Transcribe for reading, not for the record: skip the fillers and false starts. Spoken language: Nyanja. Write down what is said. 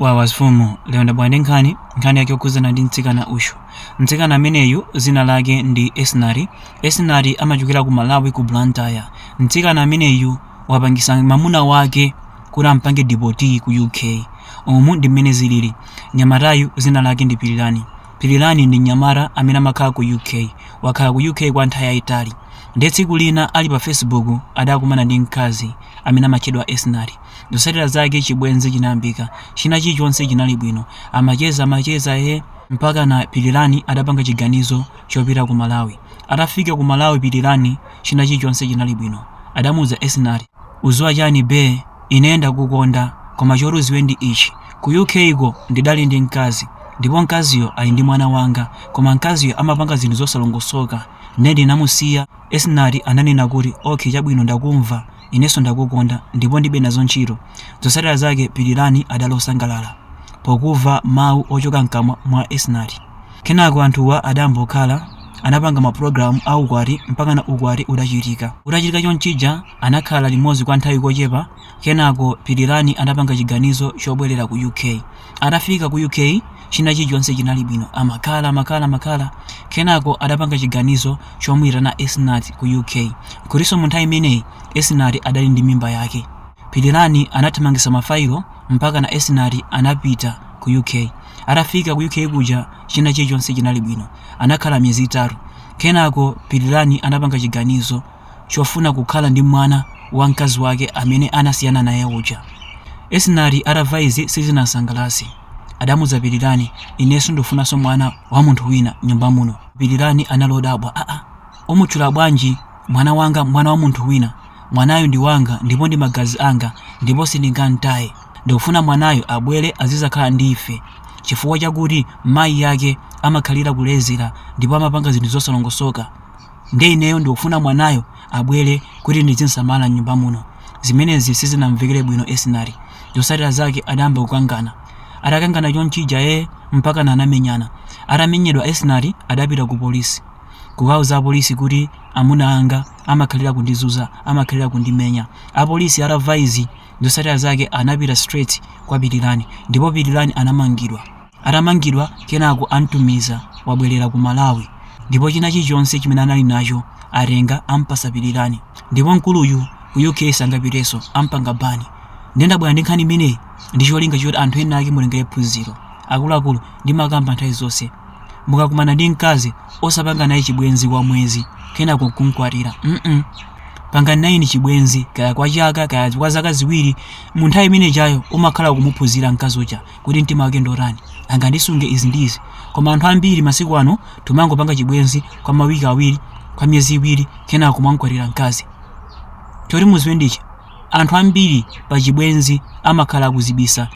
Wawasfumu leo ndabwande nkhani yake okuzana ndi mtsikana ushu. Mtsikana ameneyu zina lake ndi Esnari amachokera ku Malawi ku Blantyre. Mtsikana ameneyu wapangisa mamuna wake kuti ampange dipoti ku UK. Omu ndi mmene zilili. Nyamarayu zina lake ndi Pirilani ndi nyamara amene amakhala ku UK. Wakhala ku UK kwa nthawi yayitali. Ndi tsiku lina ali pa Facebook adakumana ndi mkazi amene amatchedwa Esnari. Zotsatira zake chibwenzi chinayambika. China chilichonse chinali bwino. Amacheza mpaka na Pirilani adapanga chiganizo chopita ku Malawi. Atafika ku Malawi Pirilani china chilichonse chinali bwino. Adamuza Esnari, "Uziwa chani be, inenda kukonda koma choruziwe ndi ichi. Ku UK iko ndidali ndi mkazi. Ndipo mkaziyo ali ndi mwana wanga, koma mkaziyo amapanga zinthu zosalongosoka. Nedi namusiya." Esnari ananena kuti, "Okay, chabwino ndakumva. Ineso ndakukonda ndipo ndibe nazo ntchito." Zotsatira zake Pirilani adalosangalala pokuva mawu ochoka mkamwa mwa Esnari. Kenako anthuwa adambokhala anapanga maprogramu a ukwati mpaka na ukwati udachitika chonchija anakhala limodzi kwa nthawi kochepa. Kenako Pirilani anapanga chiganizo chobwerera ku UK. Atafika ku UK china chilichonse chinali bwino. Amakhala. Kenako adapanga chiganizo chomuyitana Esnari ku UK. Kuliso mu nthawi imeneyi Esnari adali ndi mimba yake. Pirilani anathamangisa mafailo mpaka na Esnari anapita ku UK. Atafika ku UK kuja china chilichonse chinali bwino. Anakhala miyezi 3. Kenako Pirilani anapanga chiganizo chofuna kukhala ndi mwana wa mkazi wake amene anasiyana naye uja. Esnari atamva izi sizinasangalatse. Adamuza Pirilani, "Ineso ndofunanso mwana wa munthu wina nyumba muno." Pirilani analodabwa, "Umutchula bwanji mwana wanga mwana wa munthu wina? Mwanayo ndi wanga ndipo ndi magazi anga ndipo sindingamtaye. Ndikufuna mwanayo abwere azizakhala ndi ife, chifukwa chakuti mayi yake amakhalira kulezera ndipo amapanga zinthu zosalongosoka. Ndi ineyo ndikufuna mwanayo abwere kuti ndizinsamala nyumba muno." Zimenezi sizinamvekere bwino Esnari. Zotsatira zake adayamba kukangana. Atakangana chonchija mpaka na anamenyana. Atamenyedwa Esnari adapita ku polisi kukauza polisi kuti amuna anga amakhalira kundizuza, amakhalira kundimenya. Apolisi atamva izi zotsatira zake anapita straight kwa Pirilani ndipo Pirilani atamangidwa. Kenako antumiza wabwerera ku Malawi ndipo china chilichonse chimene anali nacho atenga ampasa Pirilani. Ndipo mkuluyu ku UK sangapiteso ampanga bani. Ndendabwera ndi nkhani imeneyi ndi cholinga choti anthu ena ake mulengere phunziro. Akuluakulu ndimakamba nthawi zonse, mukakumana ndi mkazi osapanga naye chibwenzi kwa mwezi kenako kumkwatira. Pangani naye chibwenzi kaya kwa chaka kaya kwa zaka ziwiri. Mu nthawi imene chayo umakhala kumuphunzira mkazi uja kuti mtima wake ndorani, angandisunge izi ndizi. Koma anthu ambiri masiku ano tumangopanga chibwenzi kwa mawiki awiri, kwa miyezi iwiri kenako kumwankwatira mkazi. Choti muziwe ndichi, anthu ambiri pa chibwenzi amakhala kuzibisa.